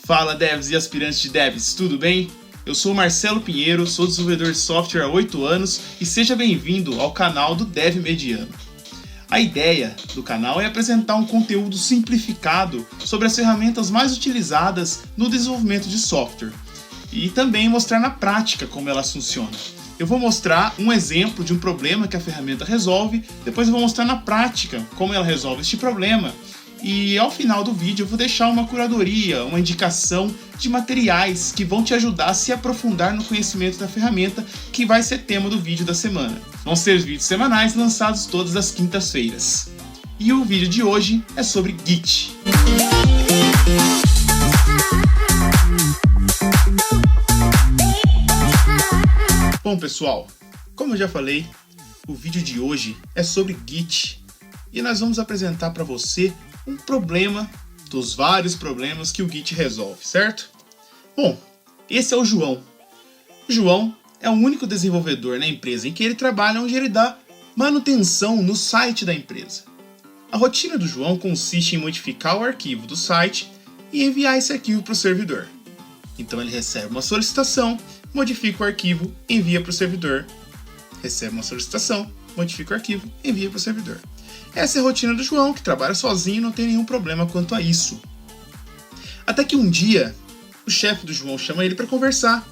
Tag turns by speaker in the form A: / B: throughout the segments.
A: Fala devs e aspirantes de devs, tudo bem? Eu sou o Marcelo Pinheiro, sou desenvolvedor de software há 8 anos e seja bem-vindo ao canal do Dev Mediano. A ideia do canal é apresentar um conteúdo simplificado sobre as ferramentas mais utilizadas no desenvolvimento de software e também mostrar na prática como elas funcionam. Eu vou mostrar um exemplo de um problema que a ferramenta resolve, depois eu vou mostrar na prática como ela resolve este problema e ao final do vídeo eu vou deixar uma curadoria, uma indicação de materiais que vão te ajudar a se aprofundar no conhecimento da ferramenta, que vai ser tema do vídeo da semana. Vão ser vídeos semanais lançados todas as quintas-feiras. E o vídeo de hoje é sobre Git. Bom pessoal, como eu já falei, o vídeo de hoje é sobre Git e nós vamos apresentar para você um problema dos vários problemas que o Git resolve, certo? Bom, esse é o João. O João é o único desenvolvedor na empresa em que ele trabalha, onde ele dá manutenção no site da empresa. A rotina do João consiste em modificar o arquivo do site e enviar esse arquivo para o servidor. Então ele recebe uma solicitação, modifica o arquivo, envia para o servidor. Recebe uma solicitação, modifica o arquivo, envia para o servidor. Essa é a rotina do João, que trabalha sozinho e não tem nenhum problema quanto a isso. Até que um dia, o chefe do João chama ele para conversar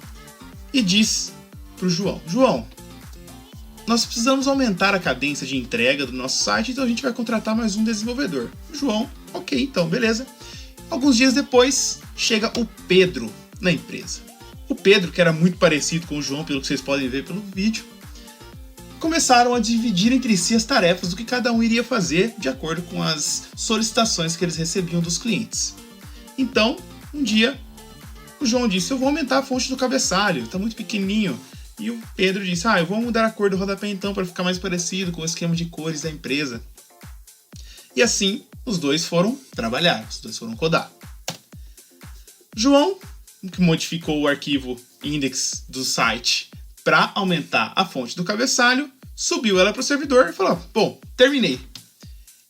A: e diz para o João: João, nós precisamos aumentar a cadência de entrega do nosso site, então a gente vai contratar mais um desenvolvedor. O João, ok, então, beleza. Alguns dias depois, chega o Pedro na empresa. O Pedro, que era muito parecido com o João, pelo que vocês podem ver pelo vídeo, começaram a dividir entre si as tarefas do que cada um iria fazer de acordo com as solicitações que eles recebiam dos clientes. Então, um dia, o João disse: eu vou aumentar a fonte do cabeçalho, está muito pequenininho. E o Pedro disse: eu vou mudar a cor do rodapé então para ficar mais parecido com o esquema de cores da empresa. E assim, os dois foram trabalhar, os dois foram codar. João, que modificou o arquivo index do site para aumentar a fonte do cabeçalho, subiu ela para o servidor e falou: bom, terminei.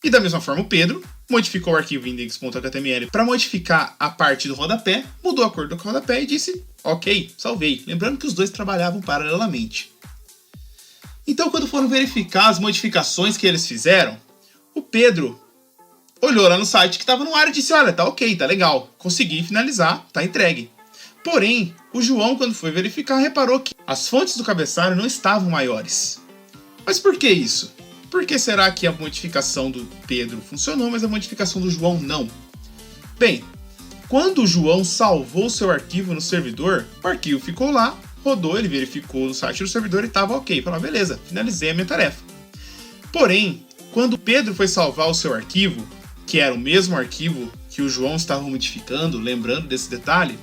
A: E da mesma forma o Pedro modificou o arquivo index.html para modificar a parte do rodapé, mudou a cor do rodapé e disse: ok, salvei. Lembrando que os dois trabalhavam paralelamente. Então, quando foram verificar as modificações que eles fizeram, o Pedro olhou lá no site que estava no ar e disse: olha, tá ok, tá legal, consegui finalizar, tá entregue. Porém, o João, quando foi verificar, reparou que as fontes do cabeçalho não estavam maiores. Mas por que isso? Por que será que a modificação do Pedro funcionou, mas a modificação do João não? Bem, quando o João salvou seu arquivo no servidor, o arquivo ficou lá, rodou, ele verificou no site do servidor e estava ok. Falou: beleza, finalizei a minha tarefa. Porém, quando o Pedro foi salvar o seu arquivo, que era o mesmo arquivo que o João estava modificando, lembrando desse detalhe,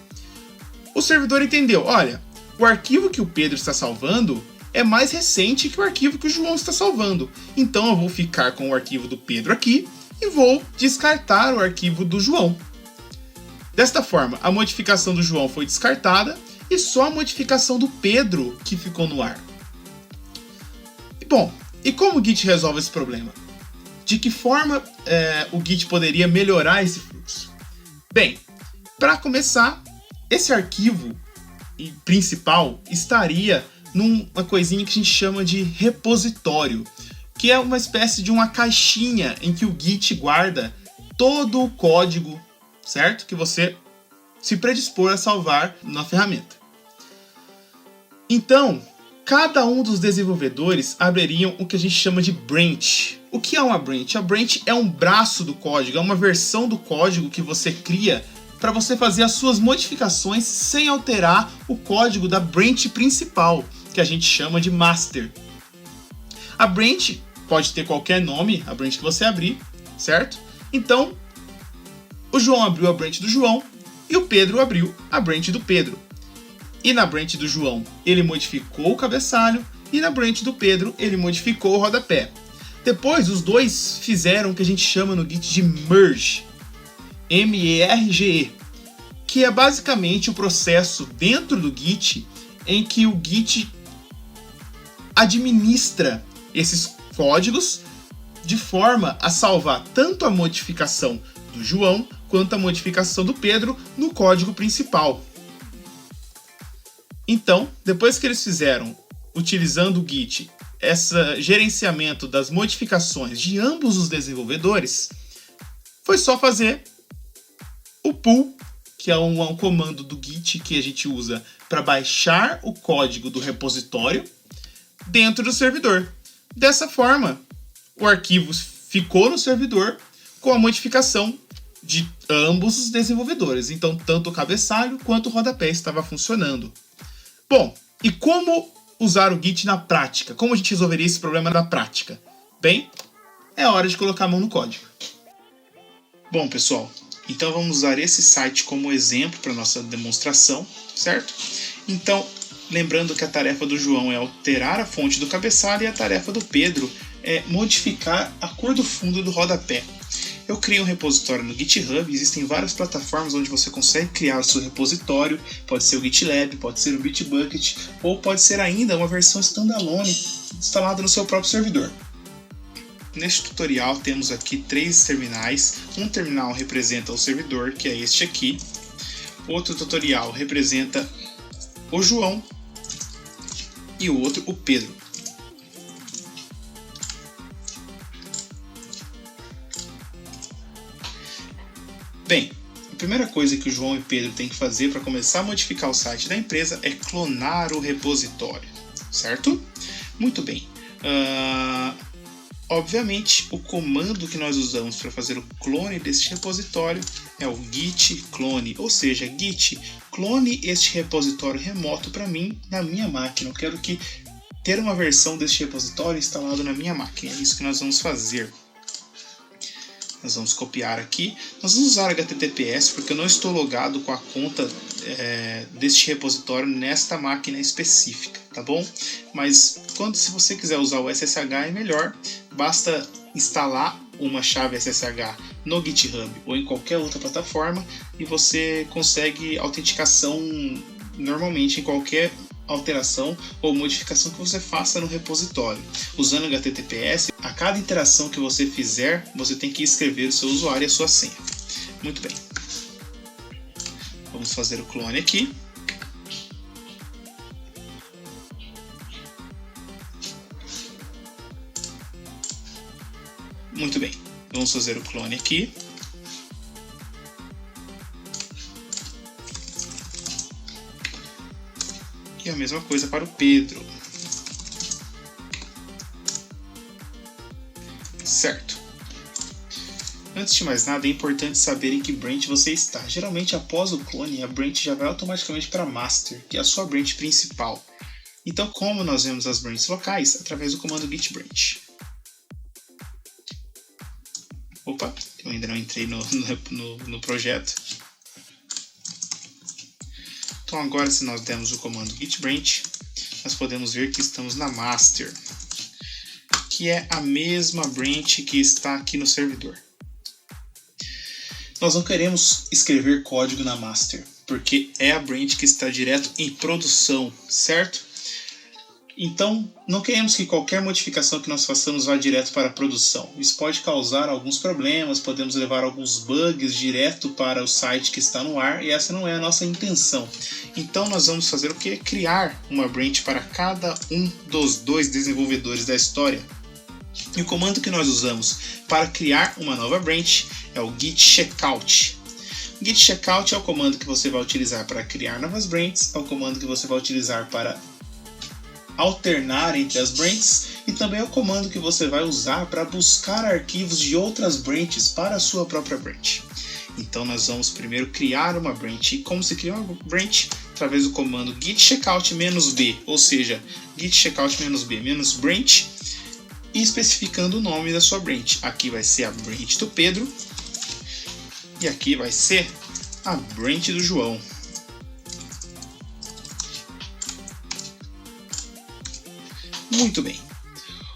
A: o servidor entendeu: olha, o arquivo que o Pedro está salvando é mais recente que o arquivo que o João está salvando. Então eu vou ficar com o arquivo do Pedro aqui e vou descartar o arquivo do João. Desta forma, a modificação do João foi descartada e só a modificação do Pedro que ficou no ar. Bom, e como o Git resolve esse problema? De que forma o Git poderia melhorar esse fluxo? Bem, para começar, esse arquivo principal estaria numa coisinha que a gente chama de repositório, que é uma espécie de uma caixinha em que o Git guarda todo o código, certo? Que você se predispor a salvar na ferramenta. Então, cada um dos desenvolvedores abririam o que a gente chama de branch. O que é uma branch? A branch é um braço do código, é uma versão do código que você cria para você fazer as suas modificações sem alterar o código da branch principal, que a gente chama de master. A branch pode ter qualquer nome, a branch que você abrir, certo? Então, o João abriu a branch do João e o Pedro abriu a branch do Pedro. E na branch do João, ele modificou o cabeçalho e na branch do Pedro, ele modificou o rodapé. Depois, os dois fizeram o que a gente chama no Git de merge. M-E-R-G-E, que é basicamente o processo dentro do Git em que o Git administra esses códigos de forma a salvar tanto a modificação do João quanto a modificação do Pedro no código principal. Então, depois que eles fizeram, utilizando o Git, esse gerenciamento das modificações de ambos os desenvolvedores, foi só fazer o pull, que é um comando do Git que a gente usa para baixar o código do repositório dentro do servidor. Dessa forma, o arquivo ficou no servidor com a modificação de ambos os desenvolvedores. Então, tanto o cabeçalho quanto o rodapé estava funcionando. Bom, e como usar o Git na prática? Como a gente resolveria esse problema na prática? Bem, é hora de colocar a mão no código. Bom, pessoal, então vamos usar esse site como exemplo para nossa demonstração, certo? Então, lembrando que a tarefa do João é alterar a fonte do cabeçalho e a tarefa do Pedro é modificar a cor do fundo do rodapé. Eu criei um repositório no GitHub, existem várias plataformas onde você consegue criar o seu repositório, pode ser o GitLab, pode ser o Bitbucket, ou pode ser ainda uma versão standalone instalada no seu próprio servidor. Neste tutorial temos aqui 3 terminais, um terminal representa o servidor, que é este aqui, outro tutorial representa o João e o outro o Pedro. Bem, a primeira coisa que o João e o Pedro têm que fazer para começar a modificar o site da empresa é clonar o repositório, certo? Muito bem. Obviamente, o comando que nós usamos para fazer o clone deste repositório é o git clone, ou seja, git clone este repositório remoto para mim na minha máquina. Eu quero ter uma versão deste repositório instalado na minha máquina. É isso que nós vamos fazer. Nós vamos copiar aqui. Nós vamos usar HTTPS porque eu não estou logado com a conta deste repositório nesta máquina específica, tá bom? Mas se você quiser usar o SSH é melhor. Basta instalar uma chave SSH no GitHub ou em qualquer outra plataforma e você consegue autenticação normalmente em qualquer alteração ou modificação que você faça no repositório. Usando HTTPS, a cada interação que você fizer, você tem que escrever o seu usuário e a sua senha. Muito bem. Vamos fazer o clone aqui. Muito bem. Vamos fazer o clone aqui. E a mesma coisa para o Pedro. Certo. Antes de mais nada, é importante saber em que branch você está. Geralmente, após o clone, a branch já vai automaticamente para master, que é a sua branch principal. Então, como nós vemos as branches locais? Através do comando git branch. Opa, eu ainda não entrei no projeto. Então agora, se nós dermos o comando git branch, nós podemos ver que estamos na master, que é a mesma branch que está aqui no servidor. Nós não queremos escrever código na master, porque é a branch que está direto em produção, certo? Então, não queremos que qualquer modificação que nós façamos vá direto para a produção. Isso pode causar alguns problemas, podemos levar alguns bugs direto para o site que está no ar, e essa não é a nossa intenção. Então, nós vamos fazer o quê? Criar uma branch para cada um dos 2 desenvolvedores da história. E o comando que nós usamos para criar uma nova branch é o git checkout. O git checkout é o comando que você vai utilizar para criar novas branches, é o comando que você vai utilizar para alternar entre as branches e também é o comando que você vai usar para buscar arquivos de outras branches para a sua própria branch. Então nós vamos primeiro criar uma branch. E como se cria uma branch? Através do comando git checkout -b, ou seja, git checkout -b branch, e especificando o nome da sua branch. Aqui vai ser a branch do Pedro e aqui vai ser a branch do João. Muito bem.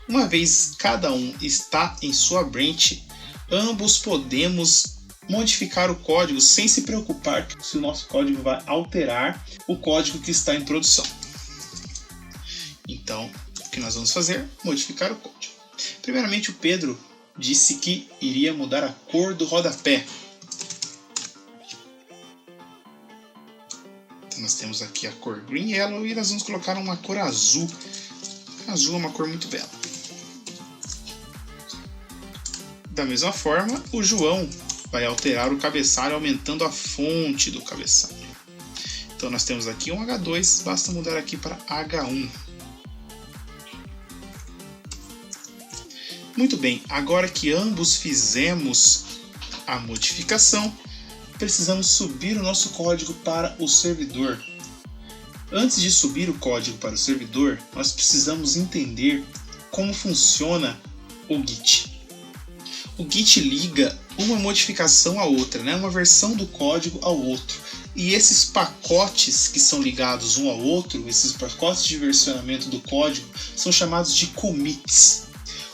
A: Uma vez cada um está em sua branch, ambos podemos modificar o código sem se preocupar se o nosso código vai alterar o código que está em produção. Então, o que nós vamos fazer? Modificar o código. Primeiramente, o Pedro disse que iria mudar a cor do rodapé. Nós temos aqui a cor Green Yellow e nós vamos colocar uma cor azul. Azul é uma cor muito bela. Da mesma forma, o João vai alterar o cabeçalho aumentando a fonte do cabeçalho. Então nós temos aqui um H2, basta mudar aqui para H1. Muito bem, agora que ambos fizemos a modificação, precisamos subir o nosso código para o servidor. Antes de subir o código para o servidor, nós precisamos entender como funciona o Git. O Git liga uma modificação à outra, né? Uma versão do código ao outro. E esses pacotes que são ligados um ao outro, esses pacotes de versionamento do código, são chamados de commits.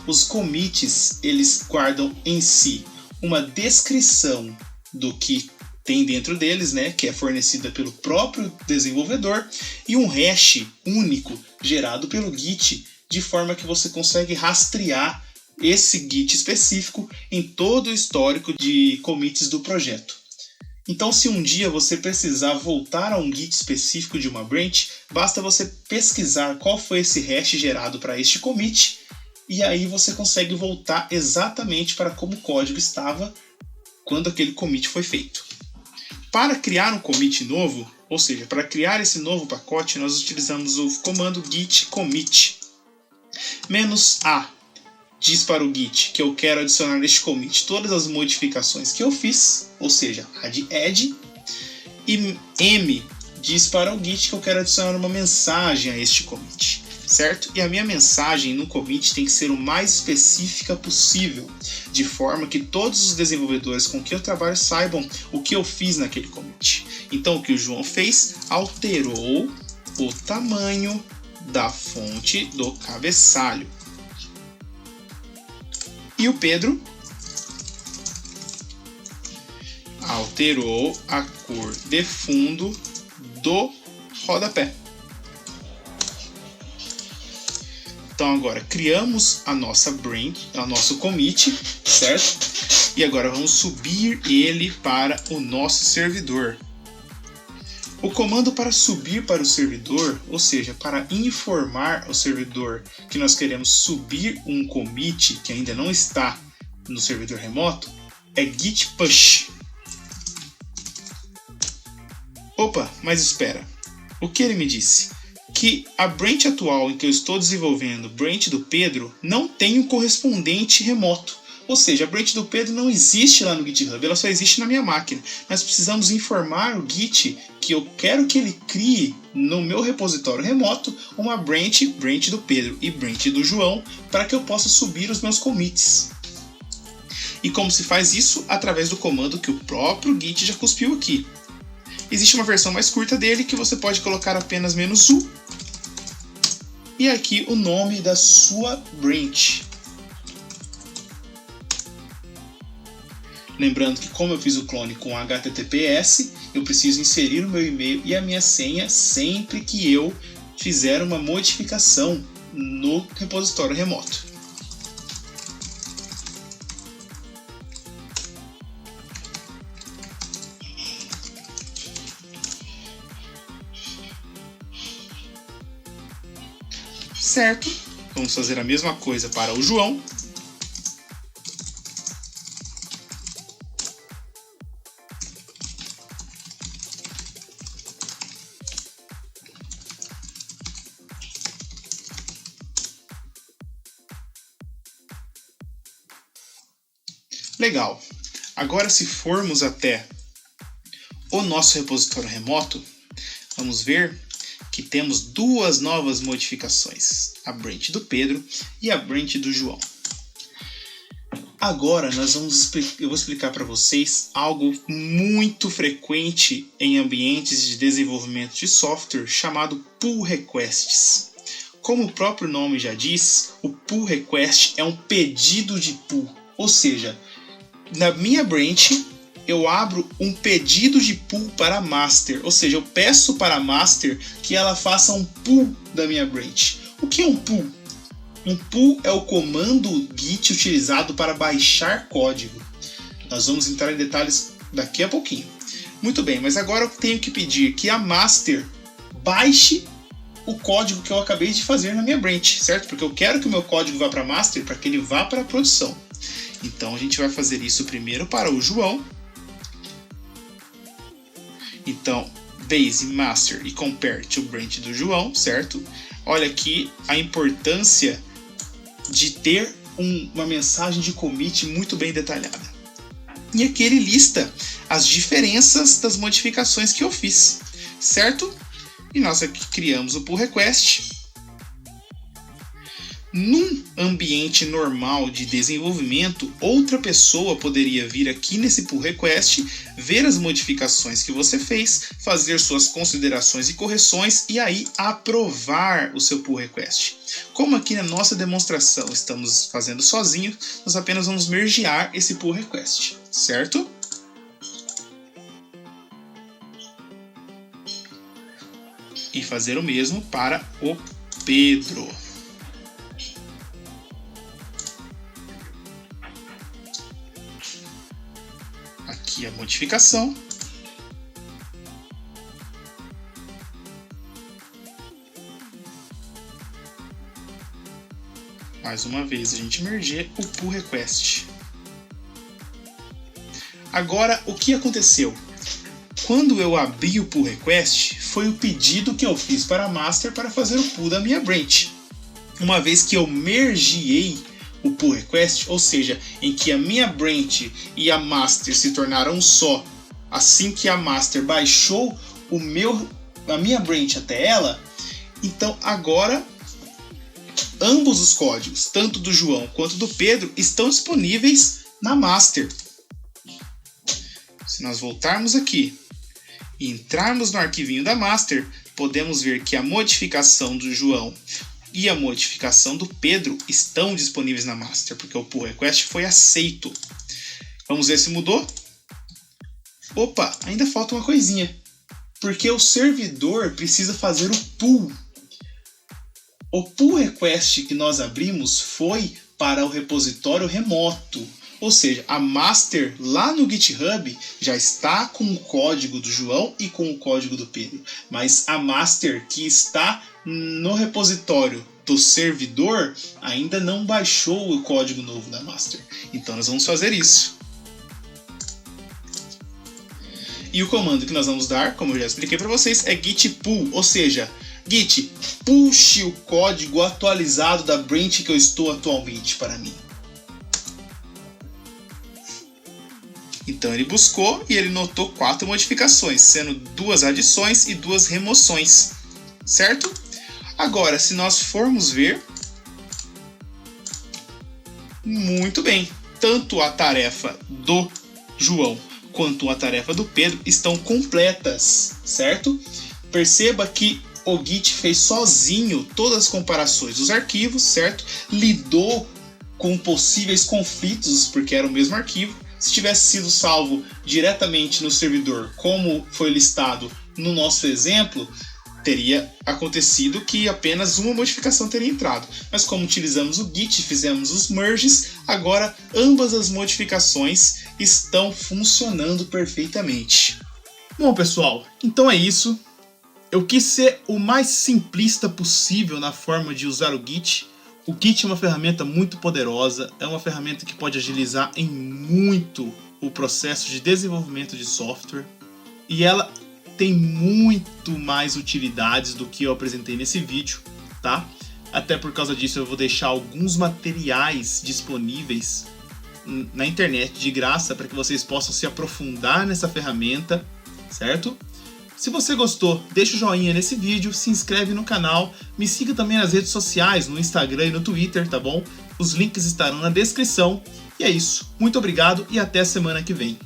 A: Os commits, eles guardam em si uma descrição do que tem dentro deles, né, que é fornecida pelo próprio desenvolvedor, e um hash único gerado pelo Git, de forma que você consegue rastrear esse Git específico em todo o histórico de commits do projeto. Então, se um dia você precisar voltar a um Git específico de uma branch, basta você pesquisar qual foi esse hash gerado para este commit, e aí você consegue voltar exatamente para como o código estava quando aquele commit foi feito. Para criar um commit novo, ou seja, para criar esse novo pacote, nós utilizamos o comando git commit. "-a diz para o Git que eu quero adicionar neste commit todas as modificações que eu fiz, ou seja, a de add, e m diz para o Git que eu quero adicionar uma mensagem a este commit, certo? E a minha mensagem no commit tem que ser o mais específica possível, de forma que todos os desenvolvedores com quem eu trabalho saibam o que eu fiz naquele commit. Então o que o João fez? Alterou o tamanho da fonte do cabeçalho. E o Pedro alterou a cor de fundo do rodapé. Então agora criamos a nossa branch, o nosso commit, certo? E agora vamos subir ele para o nosso servidor. O comando para subir para o servidor, ou seja, para informar ao servidor que nós queremos subir um commit que ainda não está no servidor remoto, é git push. Opa, mas espera. O que ele me disse? Que a branch atual em que eu estou desenvolvendo, branch do Pedro, não tem um correspondente remoto. Ou seja, a branch do Pedro não existe lá no GitHub, ela só existe na minha máquina. Nós precisamos informar o Git que eu quero que ele crie no meu repositório remoto uma branch do Pedro e branch do João, para que eu possa subir os meus commits. E como se faz isso? Através do comando que o próprio Git já cuspiu aqui. Existe uma versão mais curta dele que você pode colocar apenas "-u", e aqui o nome da sua branch. Lembrando que como eu fiz o clone com HTTPS, eu preciso inserir o meu e-mail e a minha senha sempre que eu fizer uma modificação no repositório remoto. Certo, vamos fazer a mesma coisa para o João. Legal. Agora, se formos até o nosso repositório remoto, vamos ver que temos duas novas modificações, a branch do Pedro e a branch do João. Agora eu vou explicar para vocês algo muito frequente em ambientes de desenvolvimento de software chamado pull requests. Como o próprio nome já diz, o pull request é um pedido de pull, ou seja, na minha branch eu abro um pedido de pull para a master, ou seja, eu peço para a master que ela faça um pull da minha branch. O que é um pull? Um pull é o comando Git utilizado para baixar código. Nós vamos entrar em detalhes daqui a pouquinho. Muito bem, mas agora eu tenho que pedir que a master baixe o código que eu acabei de fazer na minha branch, certo? Porque eu quero que o meu código vá para a master para que ele vá para a produção. Então a gente vai fazer isso primeiro para o João. Então, base master e compare to branch do João, certo? Olha aqui a importância de ter uma mensagem de commit muito bem detalhada. E aqui ele lista as diferenças das modificações que eu fiz, certo? E nós aqui criamos o pull request. Num ambiente normal de desenvolvimento, outra pessoa poderia vir aqui nesse pull request, ver as modificações que você fez, fazer suas considerações e correções e aí aprovar o seu pull request. Como aqui na nossa demonstração estamos fazendo sozinho, nós apenas vamos mergear esse pull request, certo? E fazer o mesmo para o Pedro. Aqui a modificação. Mais uma vez a gente merge o pull request. Agora o que aconteceu? Quando eu abri o pull request, foi o pedido que eu fiz para a master para fazer o pull da minha branch. Uma vez que eu mergeei o pull request, ou seja, em que a minha branch e a master se tornaram um só, assim que a master baixou a minha branch até ela, então agora ambos os códigos, tanto do João quanto do Pedro, estão disponíveis na master. Se nós voltarmos aqui e entrarmos no arquivinho da master, podemos ver que a modificação do João e a modificação do Pedro estão disponíveis na master, porque o pull request foi aceito. Vamos ver se mudou? Opa, ainda falta uma coisinha, porque o servidor precisa fazer o pull. O pull request que nós abrimos foi para o repositório remoto. Ou seja, a master lá no GitHub já está com o código do João e com o código do Pedro. Mas a master que está no repositório do servidor ainda não baixou o código novo da master. Então nós vamos fazer isso. E o comando que nós vamos dar, como eu já expliquei para vocês, é git pull. Ou seja, git, puxe o código atualizado da branch que eu estou atualmente para mim. Então ele buscou e ele notou 4 modificações, sendo 2 adições e 2 remoções, certo? Agora, se nós formos ver, muito bem, tanto a tarefa do João quanto a tarefa do Pedro estão completas, certo? Perceba que o Git fez sozinho todas as comparações dos arquivos, certo? Lidou com possíveis conflitos, porque era o mesmo arquivo. Se tivesse sido salvo diretamente no servidor, como foi listado no nosso exemplo, teria acontecido que apenas uma modificação teria entrado. Mas como utilizamos o Git, fizemos os merges, agora ambas as modificações estão funcionando perfeitamente. Bom, pessoal, então é isso. Eu quis ser o mais simplista possível na forma de usar o Git. O Git é uma ferramenta muito poderosa, é uma ferramenta que pode agilizar em muito o processo de desenvolvimento de software e ela tem muito mais utilidades do que eu apresentei nesse vídeo, tá? Até por causa disso eu vou deixar alguns materiais disponíveis na internet de graça para que vocês possam se aprofundar nessa ferramenta, certo? Se você gostou, deixa o joinha nesse vídeo, se inscreve no canal, me siga também nas redes sociais, no Instagram e no Twitter, tá bom? Os links estarão na descrição. E é isso. Muito obrigado e até a semana que vem.